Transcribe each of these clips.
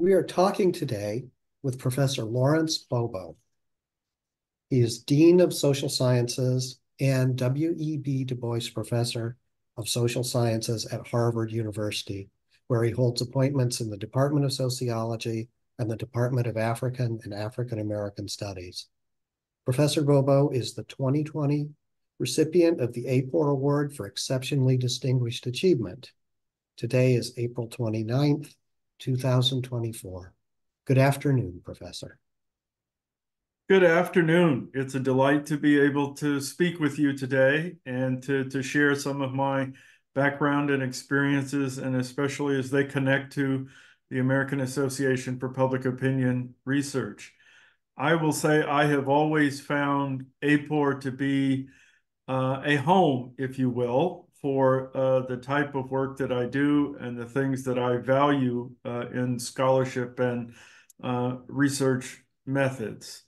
We are talking today with Professor Lawrence Bobo. He is Dean of Social Sciences and W.E.B. Du Bois Professor of Social Sciences at Harvard University, where he holds appointments in the Department of Sociology and the Department of African and African American Studies. Professor Bobo is the 2020 recipient of the APOR Award for Exceptionally Distinguished Achievement. Today is April 29th, 2024. Good afternoon, Professor. Good afternoon. It's a delight to be able to speak with you today and to share some of my background and experiences, and especially as they connect to the American Association for Public Opinion Research. I will say I have always found APOR to be a home, if you will, for the type of work that I do and the things that I value in scholarship and research methods.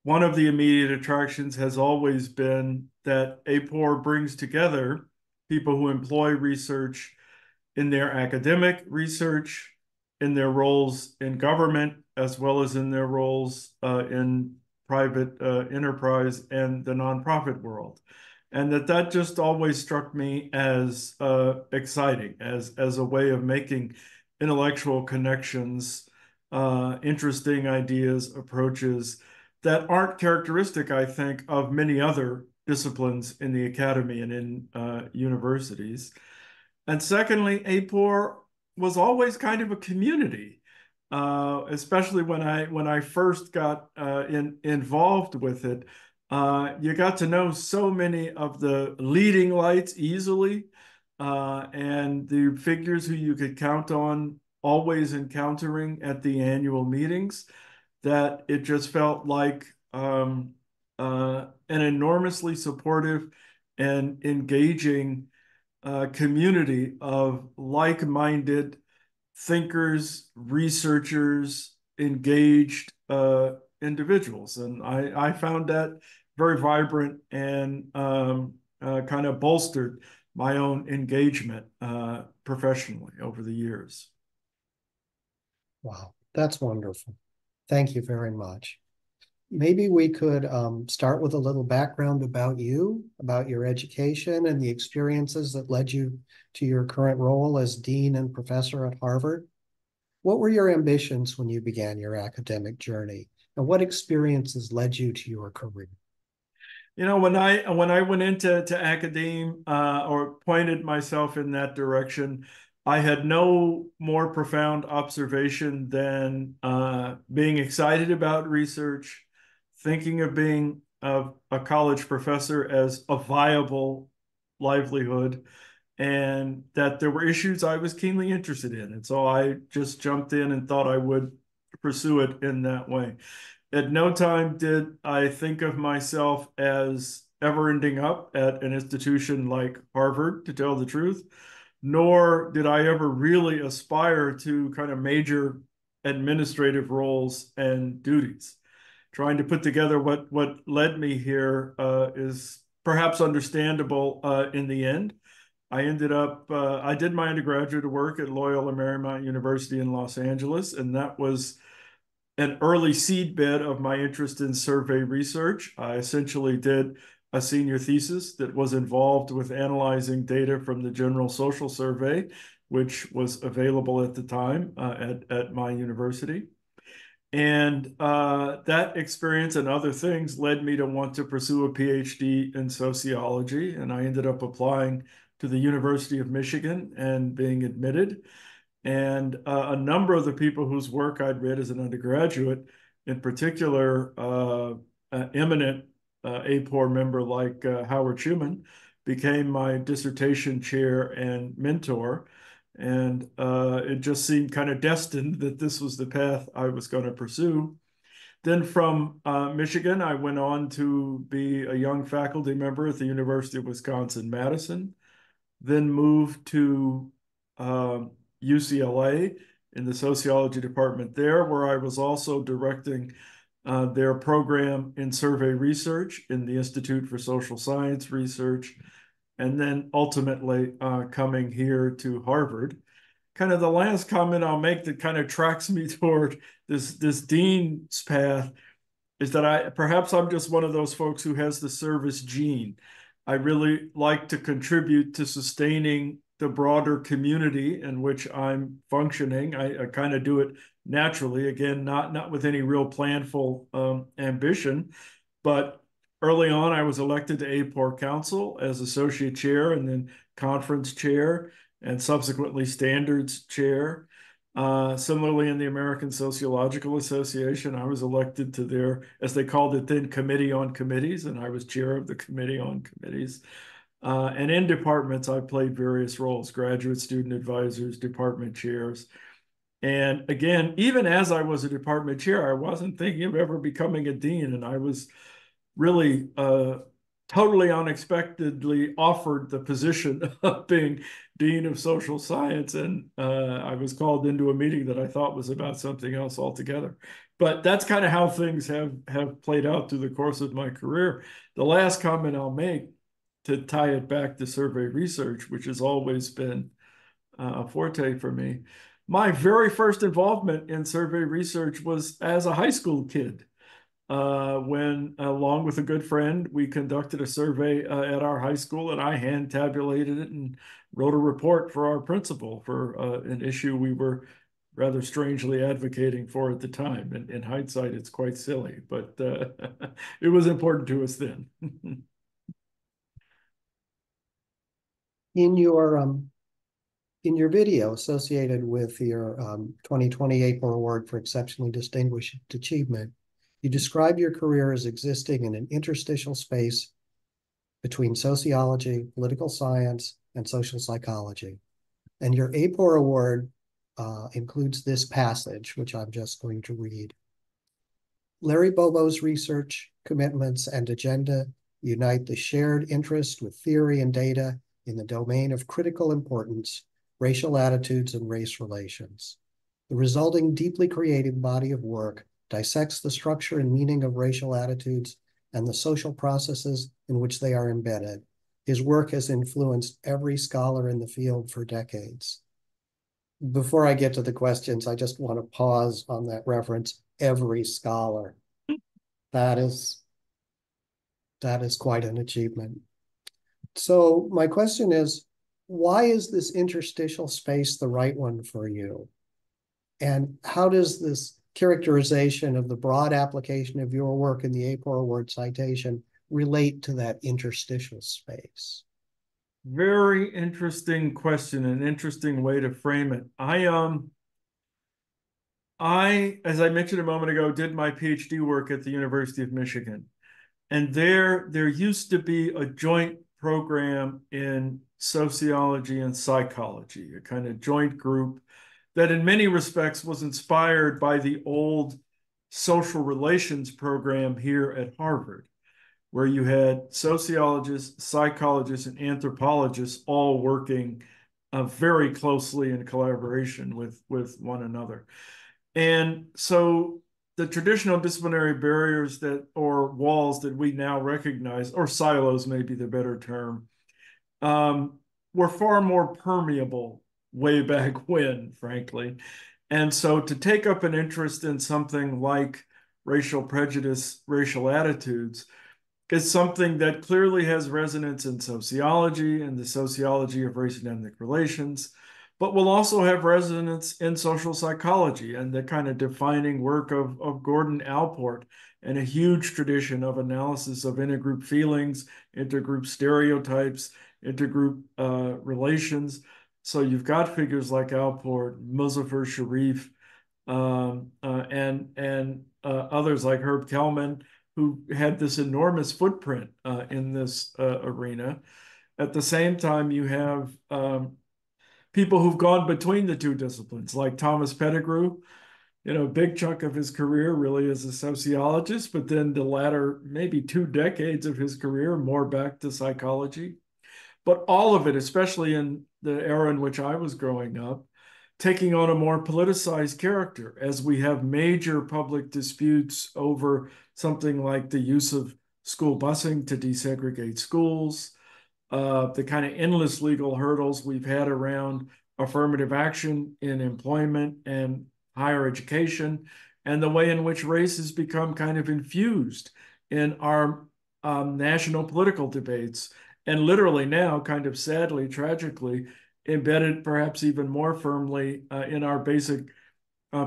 One of the immediate attractions has always been that APOR brings together people who employ research in their academic research, in their roles in government, as well as in their roles in private enterprise and the nonprofit world. And that just always struck me as exciting, as a way of making intellectual connections, interesting ideas, approaches that aren't characteristic, I think, of many other disciplines in the academy and in universities. And secondly, APOR was always kind of a community, especially when I first got involved with it. You got to know so many of the leading lights easily, and the figures who you could count on always encountering at the annual meetings, that it just felt like an enormously supportive and engaging community of like-minded thinkers, researchers, engaged individuals. And I found that very vibrant and kind of bolstered my own engagement professionally over the years. Wow, that's wonderful. Thank you very much. Maybe we could start with a little background about you, about your education and the experiences that led you to your current role as Dean and Professor at Harvard. What were your ambitions when you began your academic journey, and what experiences led you to your career? You know, when I went into academe or pointed myself in that direction, I had no more profound observation than being excited about research, thinking of being a college professor as a viable livelihood, and that there were issues I was keenly interested in. And so I just jumped in and thought I would pursue it in that way. At no time did I think of myself as ever ending up at an institution like Harvard, to tell the truth, nor did I ever really aspire to kind of major administrative roles and duties. Trying to put together what led me here is perhaps understandable in the end. I did my undergraduate work at Loyola Marymount University in Los Angeles, and that was an early seedbed of my interest in survey research. I essentially did a senior thesis that was involved with analyzing data from the General Social Survey, which was available at the time at my university. And that experience and other things led me to want to pursue a PhD in sociology. And I ended up applying to the University of Michigan and being admitted. And a number of the people whose work I'd read as an undergraduate, in particular, eminent APOR member like Howard Schuman, became my dissertation chair and mentor. And it just seemed kind of destined that this was the path I was going to pursue. Then from Michigan, I went on to be a young faculty member at the University of Wisconsin-Madison, then moved to UCLA in the sociology department there, where I was also directing their program in survey research in the Institute for Social Science Research, and then ultimately coming here to Harvard. kind of the last comment I'll make that kind of tracks me toward this dean's path is that I'm just one of those folks who has the service gene. I really like to contribute to sustaining the broader community in which I'm functioning. I kind of do it naturally, again, not with any real planful ambition, but early on I was elected to APOR Council as associate chair and then conference chair and subsequently standards chair. Similarly, in the American Sociological Association, I was elected to their, as they called it then, Committee on Committees, and I was chair of the Committee on Committees. And in departments, I played various roles, graduate student advisors, department chairs. And again, even as I was a department chair, I wasn't thinking of ever becoming a dean, and I was really totally unexpectedly offered the position of being Dean of Social Science. And I was called into a meeting that I thought was about something else altogether. But that's kind of how things have played out through the course of my career. The last comment I'll make to tie it back to survey research, which has always been a forte for me. My very first involvement in survey research was as a high school kid when, along with a good friend, we conducted a survey at our high school, and I hand tabulated it and wrote a report for our principal for an issue we were rather strangely advocating for at the time. And in hindsight, it's quite silly, but it was important to us then. In your video associated with your 2020 APOR Award for Exceptionally Distinguished Achievement, you describe your career as existing in an interstitial space between sociology, political science, and social psychology. And your APOR Award includes this passage, which I'm just going to read. Larry Bobo's research, commitments, and agenda unite the shared interest with theory and data in the domain of critical importance, racial attitudes, and race relations. The resulting deeply creative body of work dissects the structure and meaning of racial attitudes and the social processes in which they are embedded. His work has influenced every scholar in the field for decades. Before I get to the questions, I just want to pause on that reference, every scholar. That is quite an achievement. So my question is, why is this interstitial space the right one for you? And how does this characterization of the broad application of your work in the APOR Award citation relate to that interstitial space? Very interesting question, an interesting way to frame it. As I mentioned a moment ago, did my PhD work at the University of Michigan. And there used to be a joint program in sociology and psychology, a kind of joint group that in many respects was inspired by the old social relations program here at Harvard, where you had sociologists, psychologists, and anthropologists all working very closely in collaboration with one another. And so the traditional disciplinary barriers or walls that we now recognize, or silos may be the better term, were far more permeable way back when, frankly. And so to take up an interest in something like racial prejudice, racial attitudes, is something that clearly has resonance in sociology and the sociology of race and ethnic relations, but will also have resonance in social psychology and the kind of defining work of Gordon Allport and a huge tradition of analysis of intergroup feelings, intergroup stereotypes, intergroup relations. So you've got figures like Allport, Muzaffar Sharif, and others like Herb Kelman, who had this enormous footprint in this arena. At the same time, you have people who've gone between the two disciplines, like Thomas Pettigrew, a big chunk of his career really as a sociologist, but then the latter maybe 2 decades of his career more back to psychology. But all of it, especially in the era in which I was growing up, taking on a more politicized character as we have major public disputes over something like the use of school busing to desegregate schools, the kind of endless legal hurdles we've had around affirmative action in employment and higher education, and the way in which race has become kind of infused in our national political debates, and literally now, kind of sadly, tragically, embedded perhaps even more firmly in our basic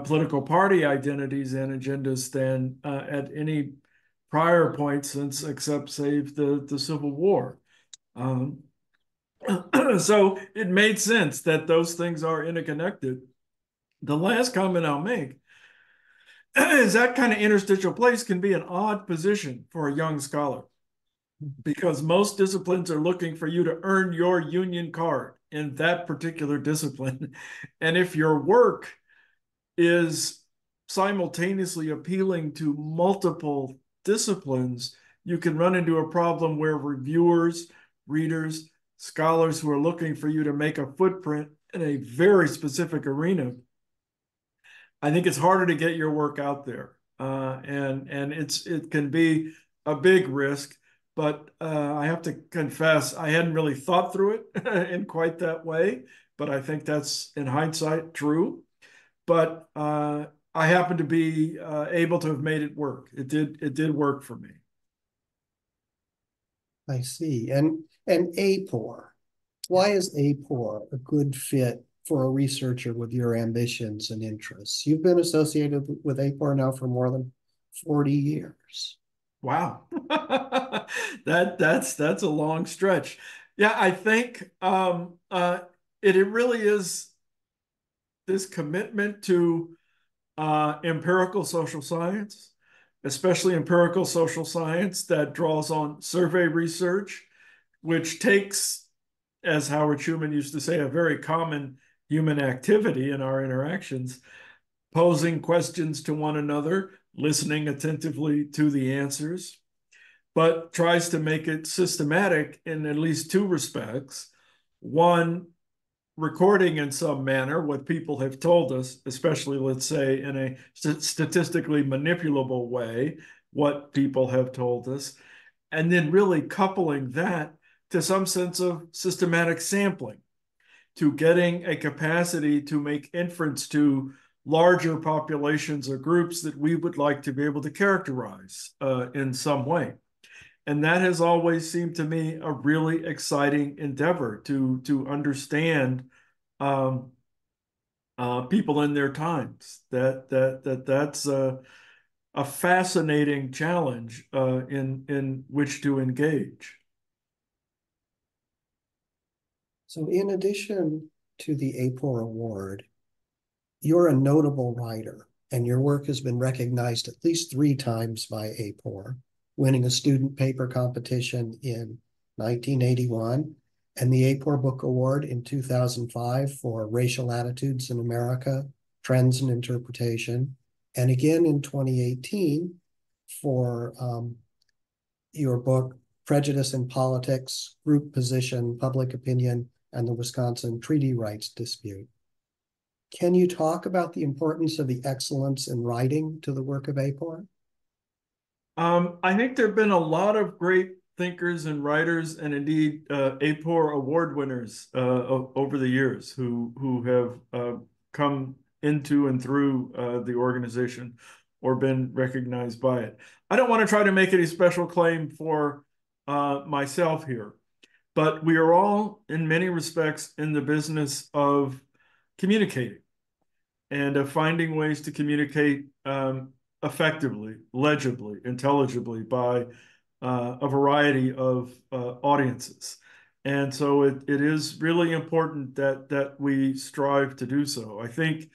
political party identities and agendas than at any prior point since, except save the Civil War. Um, so it made sense that those things are interconnected. The last comment I'll make is that kind of interstitial place can be an odd position for a young scholar because most disciplines are looking for you to earn your union card in that particular discipline. And if your work is simultaneously appealing to multiple disciplines, you can run into a problem where reviewers, readers, scholars who are looking for you to make a footprint in a very specific arena, I think it's harder to get your work out there. And it can be a big risk, but I have to confess, I hadn't really thought through it in quite that way, but I think that's in hindsight true. But I happen to be able to have made it work. It did work for me. I see. And APOR. Why is APOR a good fit for a researcher with your ambitions and interests? You've been associated with APOR now for more than 40 years. Wow, that's a long stretch. Yeah, I think it really is this commitment to empirical social science, especially empirical social science that draws on survey research, which takes, as Howard Schuman used to say, a very common human activity in our interactions, posing questions to one another, listening attentively to the answers, but tries to make it systematic in at least two respects. One, recording in some manner what people have told us, especially, let's say, in a statistically manipulable way, what people have told us, and then really coupling that to some sense of systematic sampling, to getting a capacity to make inference to larger populations or groups that we would like to be able to characterize in some way. And that has always seemed to me a really exciting endeavor to understand um, people in their times. That's a fascinating challenge in which to engage. So in addition to the APOR award, you're a notable writer, and your work has been recognized at least 3 times by APOR, winning a student paper competition in 1981 and the APOR Book Award in 2005 for Racial Attitudes in America, Trends and Interpretation, and again in 2018 for your book, Prejudice in Politics, Group Position, Public Opinion, and the Wisconsin Treaty Rights Dispute. Can you talk about the importance of the excellence in writing to the work of APOR? I think there have been a lot of great thinkers and writers, and indeed APOR award winners over the years who have come into and through the organization or been recognized by it. I don't want to try to make any special claim for myself here, but we are all, in many respects, in the business of communicating and of finding ways to communicate effectively, legibly, intelligibly by a variety of audiences. And so it is really important that we strive to do so. I think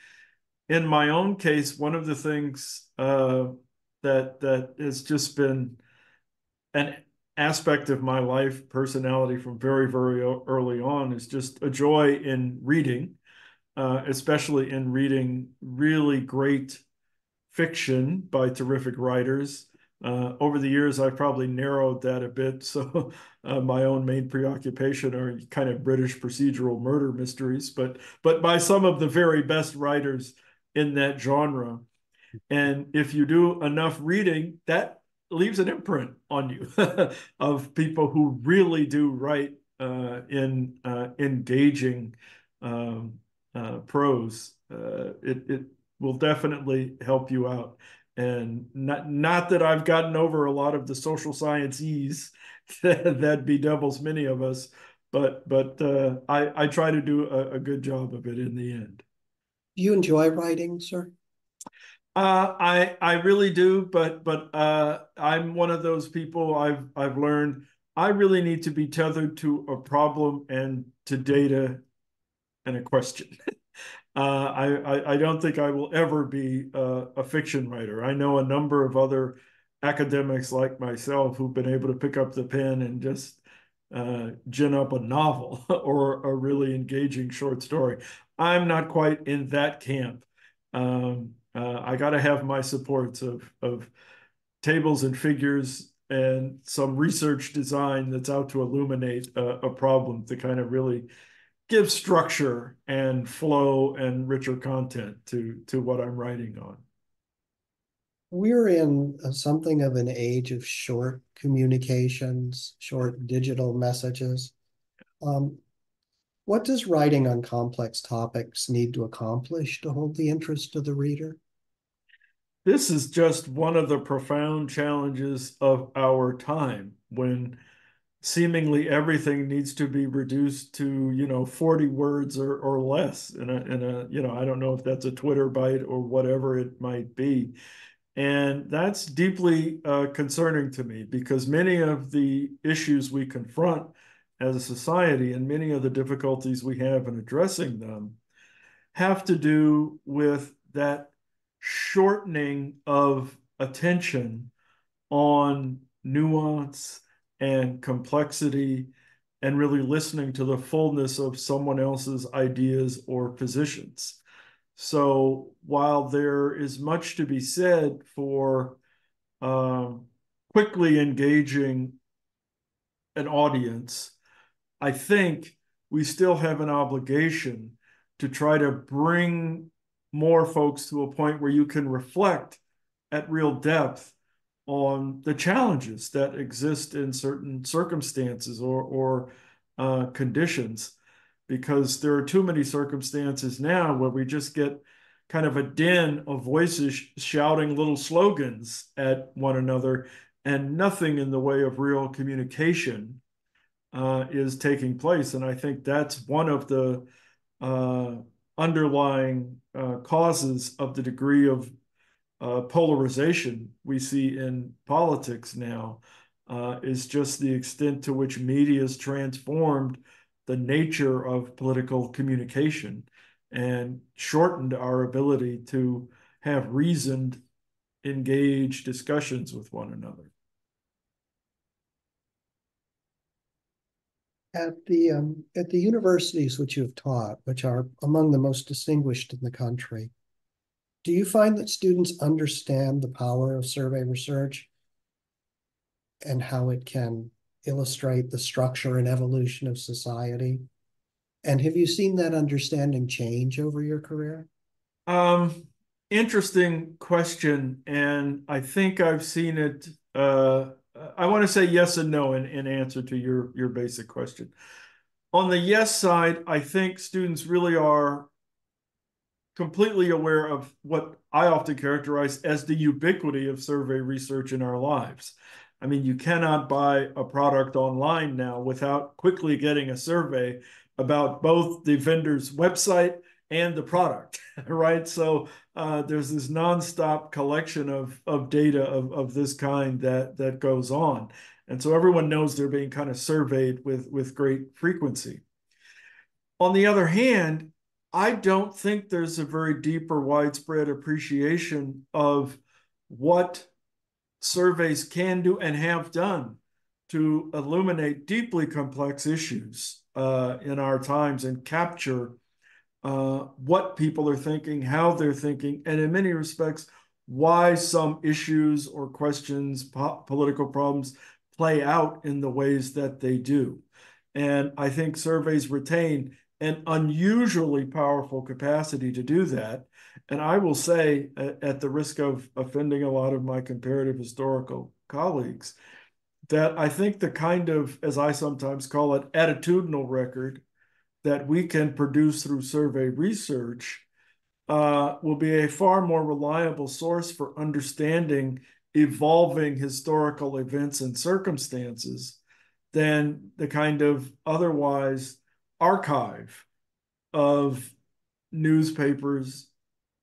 in my own case, one of the things that has just been an aspect of my life, personality from very, very early on is just a joy in reading, especially in reading really great fiction by terrific writers. Over the years, I've probably narrowed that a bit. So my own main preoccupation are kind of British procedural murder mysteries, but by some of the very best writers in that genre. And if you do enough reading, that leaves an imprint on you of people who really do write in engaging prose, it will definitely help you out. And not that I've gotten over a lot of the social science ease that bedevils many of us, but I try to do a good job of it in the end. Do you enjoy writing, sir? I really do, but I'm one of those people. I've learned I really need to be tethered to a problem and to data and a question. I don't think I will ever be a fiction writer. I know a number of other academics like myself who've been able to pick up the pen and just gin up a novel or a really engaging short story. I'm not quite in that camp. I got to have my supports of tables and figures and some research design that's out to illuminate a problem to kind of really give structure and flow and richer content to what I'm writing on. We're in something of an age of short communications, short digital messages. Um, what does writing on complex topics need to accomplish to hold the interest of the reader? This is just one of the profound challenges of our time when seemingly everything needs to be reduced to 40 words or less in a I don't know if that's a Twitter bite or whatever it might be. And that's deeply concerning to me because many of the issues we confront as a society and many of the difficulties we have in addressing them have to do with that shortening of attention on nuance and complexity and really listening to the fullness of someone else's ideas or positions. So while there is much to be said for um, quickly engaging an audience, I think we still have an obligation to try to bring more folks to a point where you can reflect at real depth on the challenges that exist in certain circumstances or conditions, because there are too many circumstances now where we just get kind of a din of voices shouting little slogans at one another and nothing in the way of real communication is taking place. And I think that's one of the uh, underlying causes of the degree of polarization we see in politics now, is just the extent to which media has transformed the nature of political communication and shortened our ability to have reasoned, engaged discussions with one another. At the universities which you've taught, which are among the most distinguished in the country, do you find that students understand the power of survey research and how it can illustrate the structure and evolution of society? And have you seen that understanding change over your career? Um, Interesting question, and I think I've seen it. I want to say yes and no in answer to your basic question. On the yes side, I think students really are completely aware of what I often characterize as the ubiquity of survey research in our lives. I mean, you cannot buy a product online now without quickly getting a survey about both the vendor's website and the product, right? So there's this nonstop collection of data of this kind that goes on. And so everyone knows they're being kind of surveyed with great frequency. On the other hand, I don't think there's a very deep or widespread appreciation of what surveys can do and have done to illuminate deeply complex issues in our times and capture what people are thinking, how they're thinking, and in many respects, why some issues or questions, political problems play out in the ways that they do. And I think surveys retain an unusually powerful capacity to do that. And I will say, at the risk of offending a lot of my comparative historical colleagues, that I think the kind of, as I sometimes call it, attitudinal record that we can produce through survey research will be a far more reliable source for understanding evolving historical events and circumstances than the kind of otherwise archive of newspapers,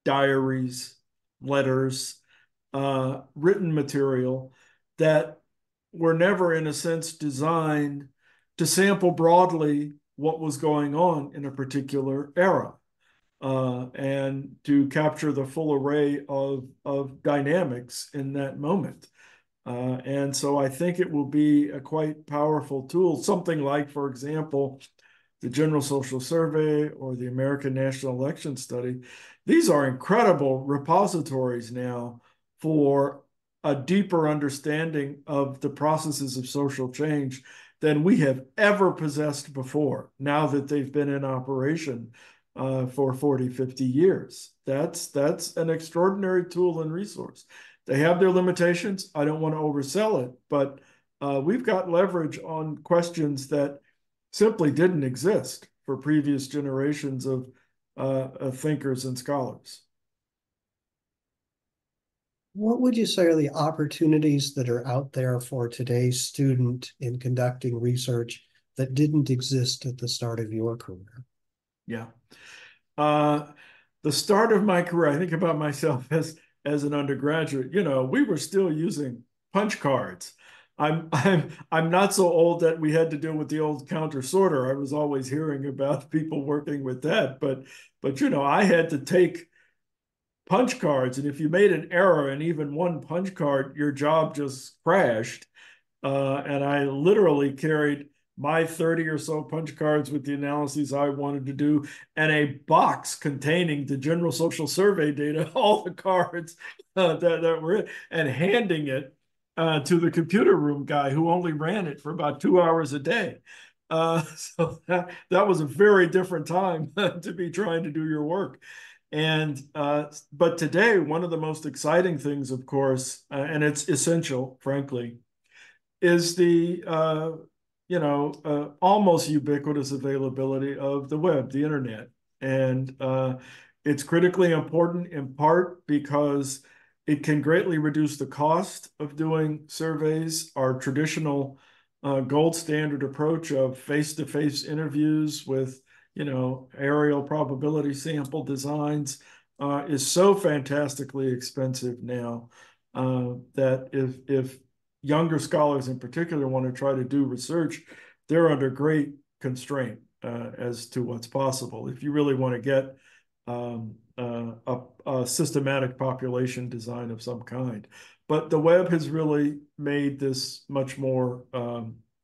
diaries, letters, written material that were never, in a sense, designed to sample broadly what was going on in a particular era and to capture the full array of dynamics in that moment. And so I think it will be a quite powerful tool, something like, for example, the General Social Survey or the American National Election Study. These are incredible repositories now for a deeper understanding of the processes of social change than we have ever possessed before, now that they've been in operation for 40, 50 years. That's an extraordinary tool and resource. They have their limitations. I don't want to oversell it, but we've got leverage on questions that simply didn't exist for previous generations of thinkers and scholars. What would you say are the opportunities that are out there for today's student in conducting research that didn't exist at the start of your career? Yeah. Uh, the start of my career, I think about myself as an undergraduate, we were still using punch cards. I'm not so old that we had to deal with the old counter sorter. I was always hearing about people working with that, but I had to take punch cards, and if you made an error in even one punch card, your job just crashed. And I literally carried my 30 or so punch cards with the analyses I wanted to do and a box containing the general social survey data, all the cards that were in, and handing it to the computer room guy who only ran it for about 2 hours a day. So that was a very different time to be trying to do your work. And but today, one of the most exciting things, of course, and it's essential, frankly, is the almost ubiquitous availability of the web, the internet, and it's critically important in part because it can greatly reduce the cost of doing surveys. Our traditional gold standard approach of face-to-face interviews with aerial probability sample designs is so fantastically expensive now that if younger scholars in particular want to try to do research, they're under great constraint as to what's possible. If you really want to get a systematic population design of some kind. But the web has really made this much more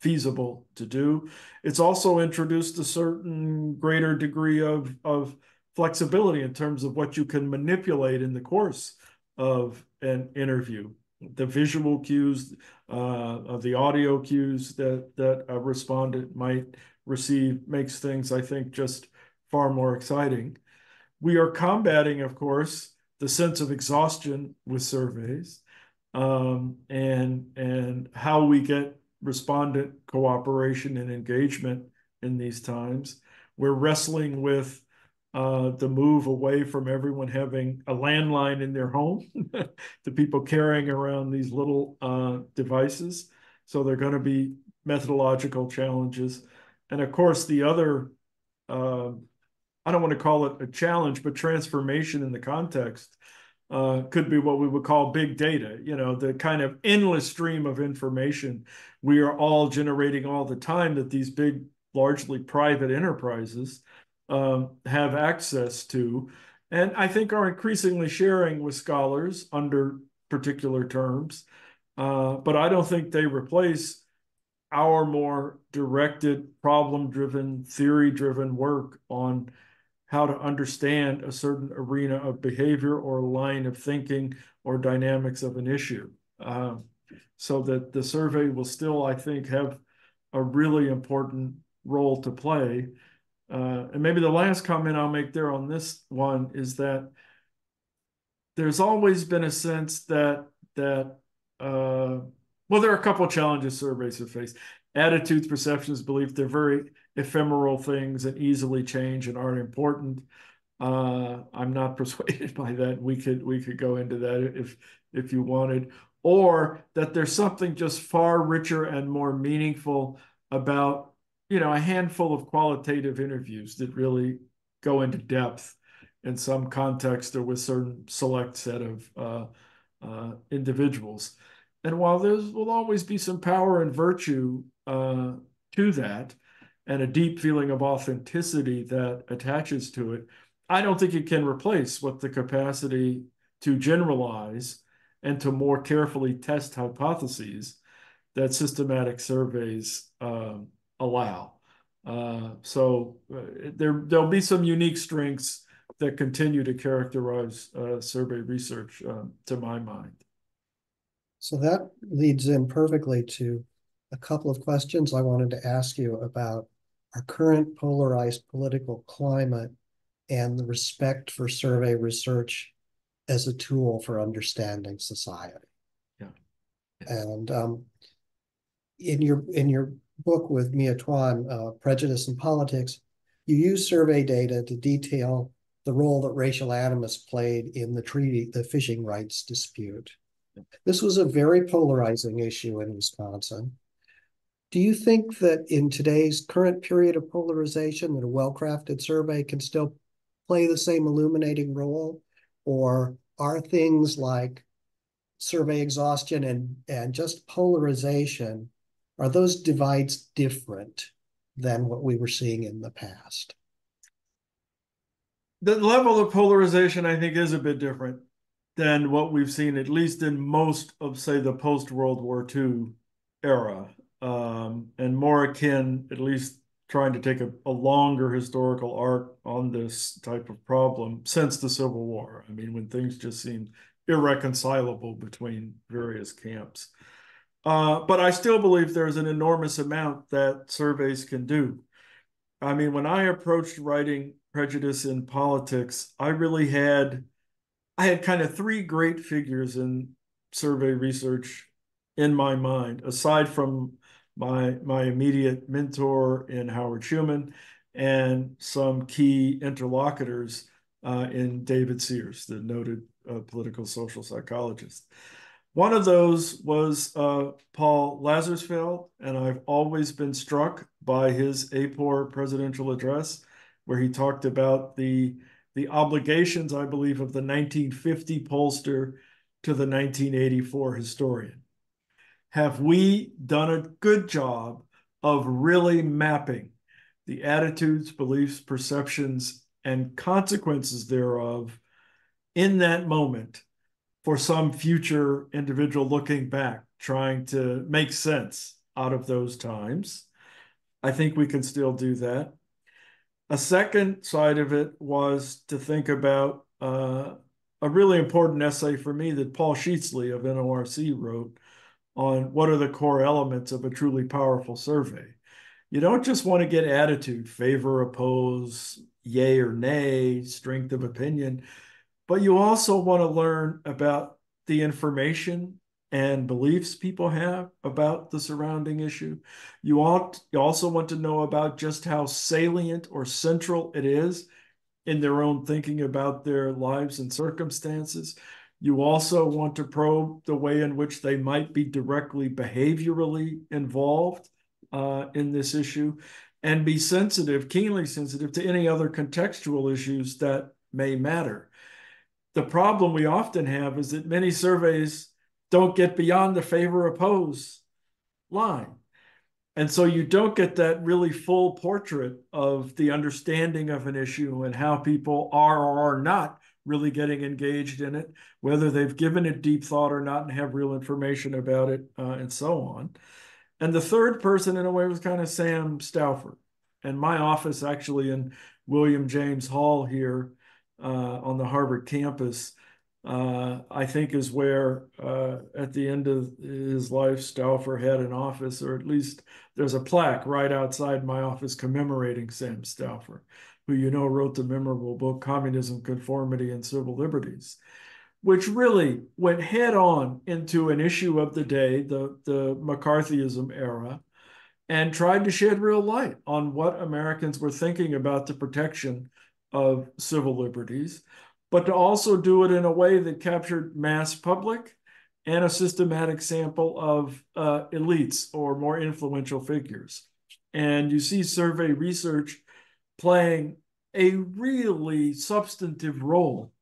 feasible to do. It's also introduced a certain greater degree of flexibility in terms of what you can manipulate in the course of an interview. The visual cues, of the audio cues that a respondent might receive makes things, I think, just far more exciting. We are combating, of course, the sense of exhaustion with surveys, and how we get respondent cooperation and engagement in these times. We're wrestling with the move away from everyone having a landline in their home to people carrying around these little devices. So there are going to be methodological challenges. And of course, the other, I don't want to call it a challenge, but transformation in the context could be what we would call big data, the kind of endless stream of information we are all generating all the time that these big, largely private enterprises have access to, and I think are increasingly sharing with scholars under particular terms. But I don't think they replace our more directed, problem-driven, theory-driven work on how to understand a certain arena of behavior or line of thinking or dynamics of an issue. So that the survey will still, I think, have a really important role to play. And maybe the last comment I'll make there on this one is that there's always been a sense that well, there are a couple of challenges surveys have faced. Attitudes, perceptions, belief, they're very ephemeral things and easily change and aren't important. I'm not persuaded by that. We could go into that if you wanted, or that there's something just far richer and more meaningful about, a handful of qualitative interviews that really go into depth in some context or with certain select set of individuals. And while there will always be some power and virtue to that, and a deep feeling of authenticity that attaches to it, I don't think it can replace what the capacity to generalize and to more carefully test hypotheses that systematic surveys allow. There'll be some unique strengths that continue to characterize survey research, to my mind. So that leads in perfectly to a couple of questions I wanted to ask you about our current polarized political climate and the respect for survey research as a tool for understanding society. Yeah. And in your book with Mia Tuan, Prejudice in Politics, you use survey data to detail the role that racial animus played in the fishing rights dispute. This was a very polarizing issue in Wisconsin. Do you think that in today's current period of polarization, that a well-crafted survey can still play the same illuminating role? Or are things like survey exhaustion and just polarization, are those divides different than what we were seeing in the past? The level of polarization, I think, is a bit different than what we've seen, at least in most of, say, the post-World War II era, and more akin, at least trying to take a longer historical arc on this type of problem since the Civil War. I mean, when things just seemed irreconcilable between various camps. But I still believe there's an enormous amount that surveys can do. I mean, when I approached writing Prejudice in Politics, I had kind of three great figures in survey research in my mind, aside from my immediate mentor in Howard Schuman and some key interlocutors in David Sears, the noted political social psychologist. One of those was Paul Lazarsfeld, and I've always been struck by his APOR presidential address, where he talked about the obligations, I believe, of the 1950 pollster to the 1984 historian. Have we done a good job of really mapping the attitudes, beliefs, perceptions, and consequences thereof in that moment for some future individual looking back, trying to make sense out of those times? I think we can still do that. A second side of it was to think about a really important essay for me that Paul Sheetsley of NORC wrote on what are the core elements of a truly powerful survey. You don't just want to get attitude, favor, oppose, yay or nay, strength of opinion, but you also want to learn about the information and beliefs people have about the surrounding issue. You also want to know about just how salient or central it is in their own thinking about their lives and circumstances. You also want to probe the way in which they might be directly behaviorally involved in this issue, and be sensitive, keenly sensitive to any other contextual issues that may matter. The problem we often have is that many surveys don't get beyond the favor oppose line. And so you don't get that really full portrait of the understanding of an issue and how people are or are not really getting engaged in it, whether they've given it deep thought or not and have real information about it, and so on. And the third person, in a way, was kind of Sam Stauffer. And my office, actually, in William James Hall here on the Harvard campus, I think is where, at the end of his life, Stauffer had an office, or at least there's a plaque right outside my office commemorating Sam Stauffer, who wrote the memorable book, Communism, Conformity, and Civil Liberties, which really went head on into an issue of the day, the McCarthyism era, and tried to shed real light on what Americans were thinking about the protection of civil liberties, but to also do it in a way that captured mass public and a systematic sample of elites or more influential figures. And you see survey research playing a really substantive role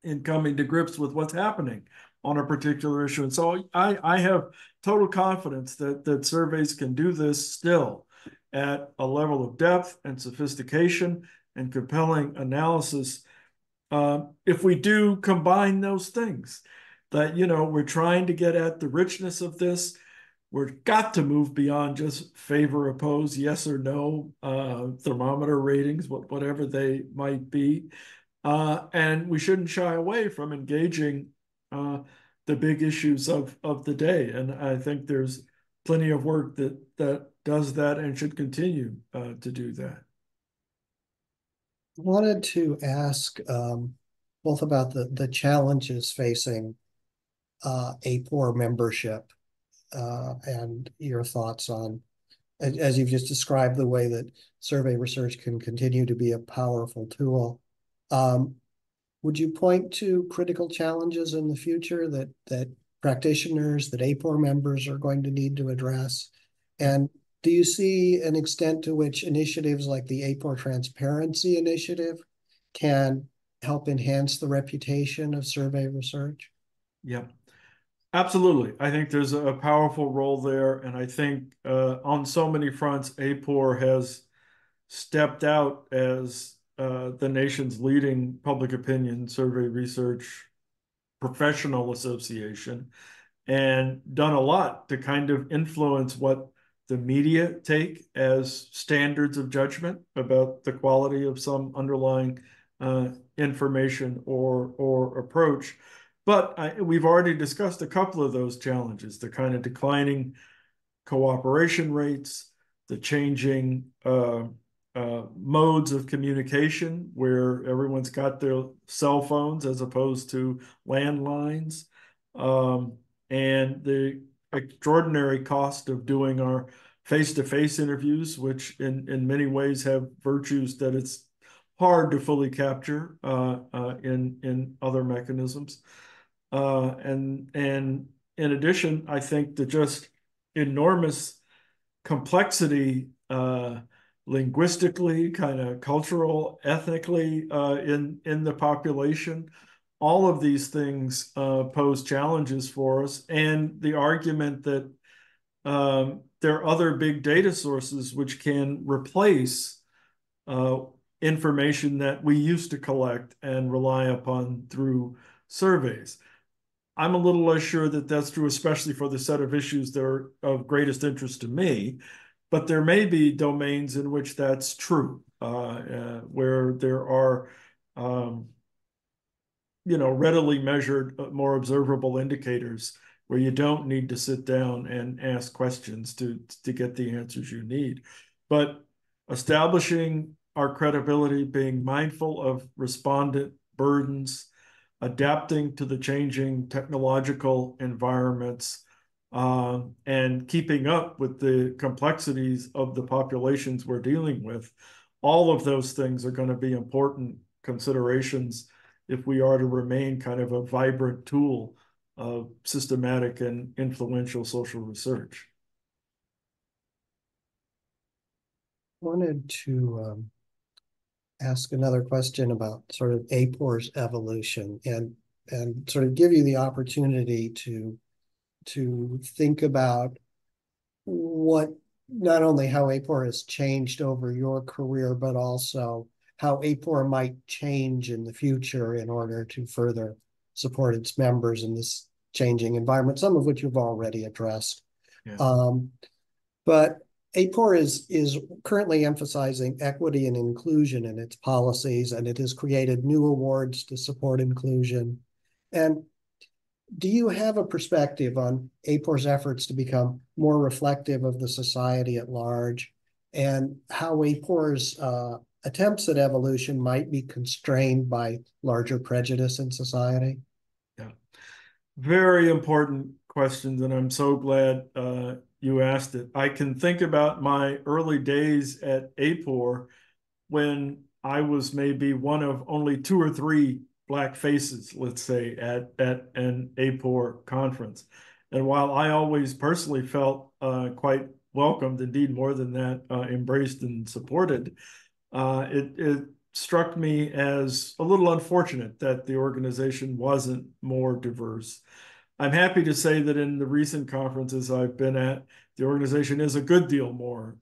in coming to grips with what's happening on a particular issue. And so I have total confidence that surveys can do this still at a level of depth and sophistication and compelling analysis, if we do combine those things. That, we're trying to get at the richness of this. We've got to move beyond just favor, oppose, yes or no, thermometer ratings, whatever they might be. And we shouldn't shy away from engaging the big issues of the day. And I think there's plenty of work that does that and should continue to do that. I wanted to ask both about the challenges facing APOR membership and your thoughts on, as you've just described, the way that survey research can continue to be a powerful tool. Would you point to critical challenges in the future that practitioners, that APOR members are going to need to address? And do you see an extent to which initiatives like the APOR Transparency Initiative can help enhance the reputation of survey research? Yeah, absolutely. I think there's a powerful role there. And I think on so many fronts, APOR has stepped out as the nation's leading public opinion survey research professional association and done a lot to kind of influence what the media take as standards of judgment about the quality of some underlying information or approach. But we've already discussed a couple of those challenges, the kind of declining cooperation rates, the changing modes of communication where everyone's got their cell phones as opposed to landlines, and the extraordinary cost of doing our face-to-face interviews, which in many ways have virtues that it's hard to fully capture in other mechanisms. And in addition, I think the just enormous complexity linguistically, kind of cultural, ethnically in the population. All of these things pose challenges for us. And the argument that there are other big data sources which can replace information that we used to collect and rely upon through surveys. I'm a little less sure that that's true, especially for the set of issues that are of greatest interest to me. But there may be domains in which that's true, where there are, readily measured, more observable indicators where you don't need to sit down and ask questions to get the answers you need. But establishing our credibility, being mindful of respondent burdens, adapting to the changing technological environments, and keeping up with the complexities of the populations we're dealing with. All of those things are going to be important considerations if we are to remain kind of a vibrant tool of systematic and influential social research. Wanted to ask another question about sort of APOR's evolution and sort of give you the opportunity to think about what not only how APOR has changed over your career, but also how APOR might change in the future in order to further support its members in this changing environment, some of which you've already addressed. Yeah. But APOR is currently emphasizing equity and inclusion in its policies, and it has created new awards to support inclusion. And do you have a perspective on APOR's efforts to become more reflective of the society at large, and how APOR's attempts at evolution might be constrained by larger prejudice in society? Yeah. Very important questions, and I'm so glad you asked it. I can think about my early days at APOR when I was maybe one of only two or three black faces, let's say, at an APOR conference. And while I always personally felt quite welcomed, indeed more than that, embraced and supported, it struck me as a little unfortunate that the organization wasn't more diverse. I'm happy to say that in the recent conferences I've been at, the organization is a good deal more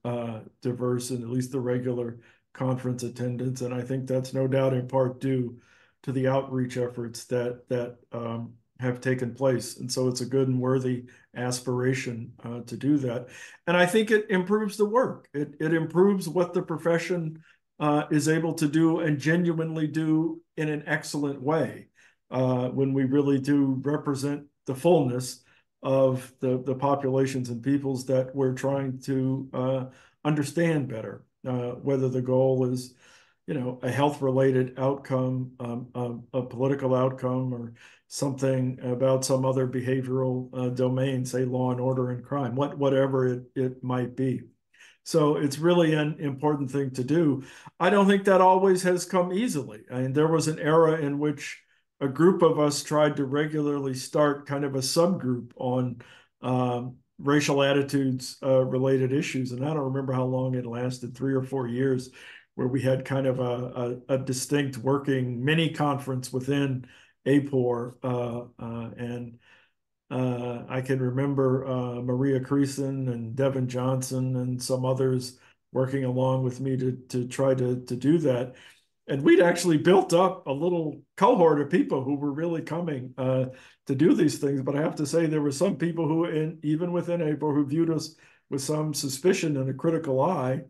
diverse in at least the regular conference attendance, and I think that's no doubt in part due to the outreach efforts that have taken place. And so it's a good and worthy aspiration to do that. And I think it improves the work. It improves what the profession is able to do and genuinely do in an excellent way when we really do represent the fullness of the populations and peoples that we're trying to understand better, whether the goal is, a health-related outcome, a political outcome, or something about some other behavioral domain, say law and order and crime, whatever it might be. So it's really an important thing to do. I don't think that always has come easily. I mean, there was an era in which a group of us tried to regularly start kind of a subgroup on racial attitudes related issues. And I don't remember how long it lasted, 3 or 4 years, where we had kind of a distinct working mini conference within APOR. And I can remember Maria Creason and Devin Johnson and some others working along with me to try to do that. And we'd actually built up a little cohort of people who were really coming to do these things. But I have to say, there were some people who, even within APOR, who viewed us with some suspicion and a critical eye,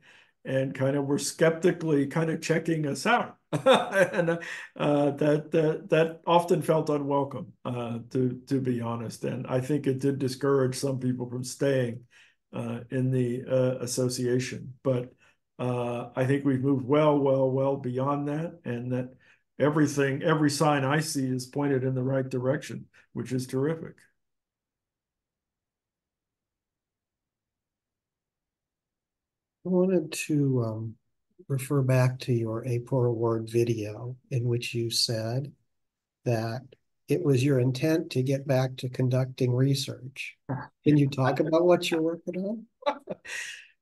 and kind of were skeptically kind of checking us out. And that often felt unwelcome, to be honest. And I think it did discourage some people from staying in the association. But I think we've moved well beyond that, and that every sign I see is pointed in the right direction, which is terrific. I wanted to refer back to your APOR Award video in which you said that it was your intent to get back to conducting research. Can you talk about what you're working on?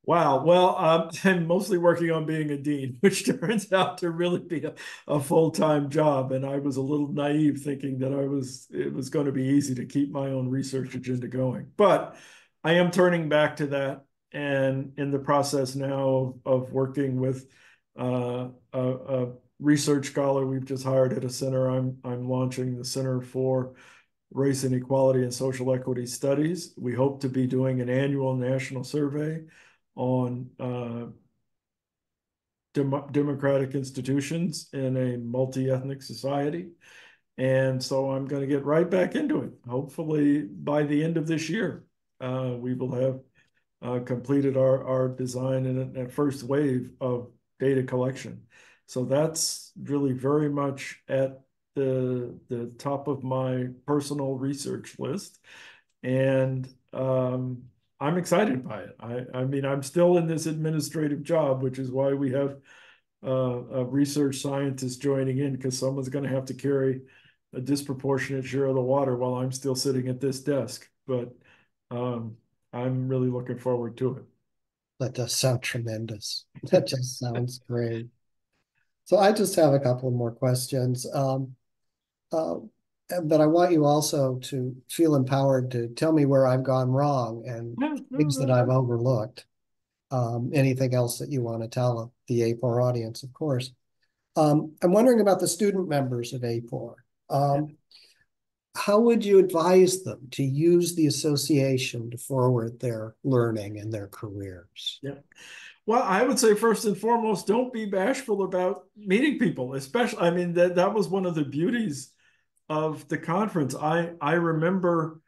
Wow. Well, I'm mostly working on being a dean, which turns out to really be a full-time job. And I was a little naive thinking that it was going to be easy to keep my own research agenda going. But I am turning back to that, and in the process now of working with a research scholar we've just hired at a center. I'm launching the Center for Race and Equality and Social Equity Studies. We hope to be doing an annual national survey on democratic institutions in a multi-ethnic society. And so I'm going to get right back into it. Hopefully by the end of this year, we will have completed our design in a first wave of data collection. So that's really very much at the top of my personal research list. And I'm excited by it. I mean, I'm still in this administrative job, which is why we have a research scientist joining in, because someone's going to have to carry a disproportionate share of the water while I'm still sitting at this desk. But I'm really looking forward to it. That does sound tremendous. That just sounds great. So I just have a couple more questions. Uh, but I want you also to feel empowered to tell me where I've gone wrong and things that I've overlooked. Anything else that you want to tell the APOR audience, of course. I'm wondering about the student members of APOR. How would you advise them to use the association to forward their learning and their careers? Yeah. Well, I would say first and foremost, don't be bashful about meeting people, especially, I mean, that was one of the beauties of the conference. I remember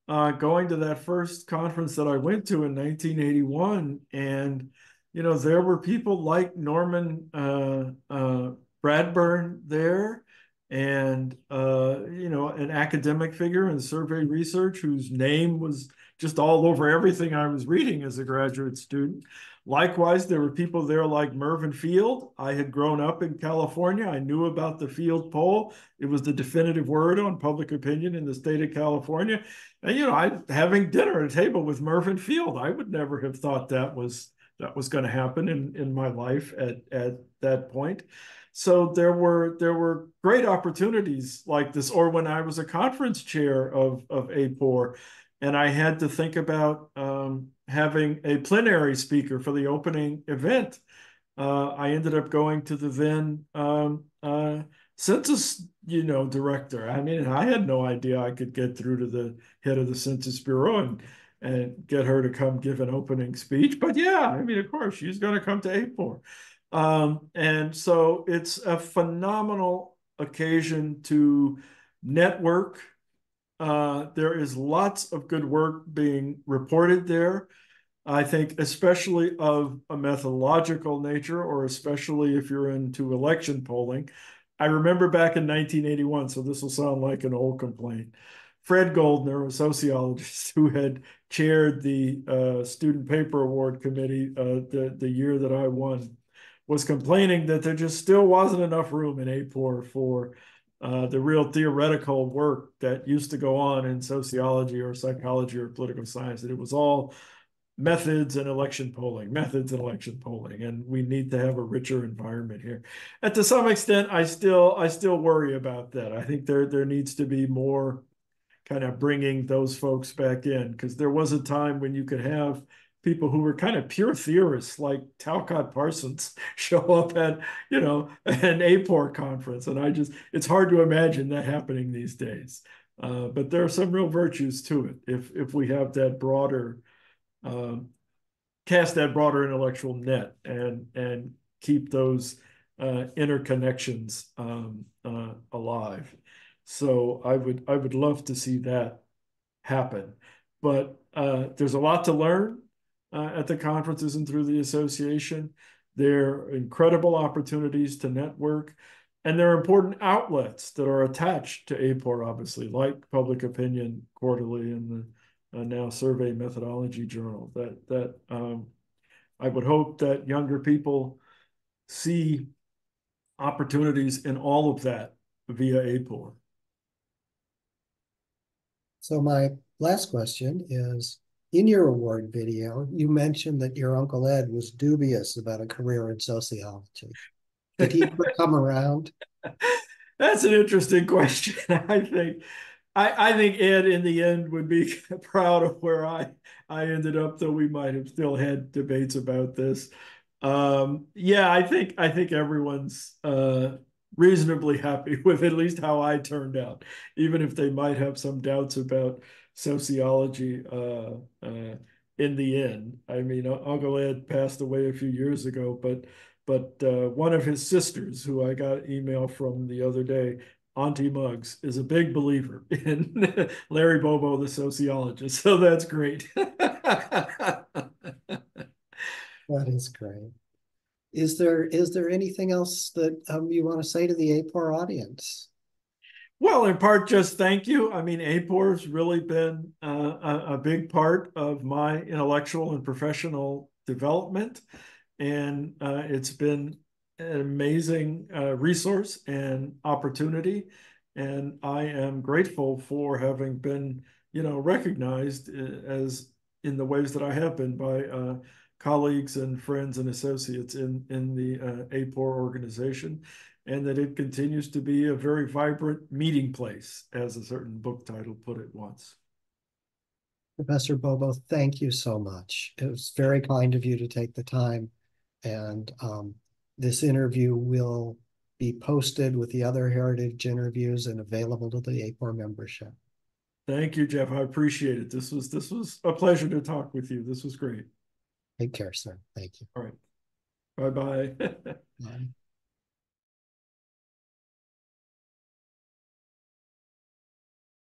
going to that first conference that I went to in 1981, and there were people like Norman Bradburn there, and an academic figure in survey research whose name was just all over everything I was reading as a graduate student. Likewise, there were people there like Mervyn Field. I had grown up in California. I knew about the Field poll. It was the definitive word on public opinion in the state of California. And, I having dinner at a table with Mervyn Field, I would never have thought that was going to happen in my life at that point. So there were great opportunities like this, or when I was a conference chair of APOR, and I had to think about having a plenary speaker for the opening event. I ended up going to the then census, director. I mean, I had no idea I could get through to the head of the Census Bureau and get her to come give an opening speech. But yeah, I mean, of course, she's going to come to APOR. And so it's a phenomenal occasion to network. There is lots of good work being reported there. I think, especially of a methodological nature, or especially if you're into election polling. I remember back in 1981, so this will sound like an old complaint. Fred Goldner, a sociologist who had chaired the Student Paper Award Committee the year that I won, was complaining that there just still wasn't enough room in APOR for the real theoretical work that used to go on in sociology or psychology or political science. That it was all methods and election polling, and we need to have a richer environment here. And to some extent, I still worry about that. I think there needs to be more kind of bringing those folks back in, because there was a time when you could have people who were kind of pure theorists like Talcott Parsons show up at an APOR conference, and it's hard to imagine that happening these days. But there are some real virtues to it if we have that broader cast that broader intellectual net and keep those interconnections alive. So I would love to see that happen. But there's a lot to learn at the conferences and through the association. There are incredible opportunities to network, and there are important outlets that are attached to APOR, obviously, like Public Opinion Quarterly and the now Survey Methodology Journal. That I would hope that younger people see opportunities in all of that via APOR. So my last question is, in your award video, you mentioned that your Uncle Ed was dubious about a career in sociology. Did he ever come around? That's an interesting question. I think Ed in the end would be proud of where I ended up, though we might have still had debates about this. Yeah, I think everyone's reasonably happy with at least how I turned out, even if they might have some doubts about sociology in the end. I mean, Uncle Ed passed away a few years ago, but one of his sisters, who I got email from the other day, Auntie Muggs, is a big believer in Larry Bobo, the sociologist. So that's great. That is great. Is there anything else that you want to say to the APOR audience? Well, in part, just thank you. I mean, APOR has really been a big part of my intellectual and professional development, and it's been an amazing resource and opportunity. And I am grateful for having been, recognized as in the ways that I have been by colleagues and friends and associates in the APOR organization, and that it continues to be a very vibrant meeting place, as a certain book title put it once. Professor Bobo, thank you so much. It was very kind of you to take the time. And this interview will be posted with the other Heritage interviews and available to the APOR membership. Thank you, Jeff. I appreciate it. This was a pleasure to talk with you. This was great. Take care, sir. Thank you. All right. Bye-bye. Bye.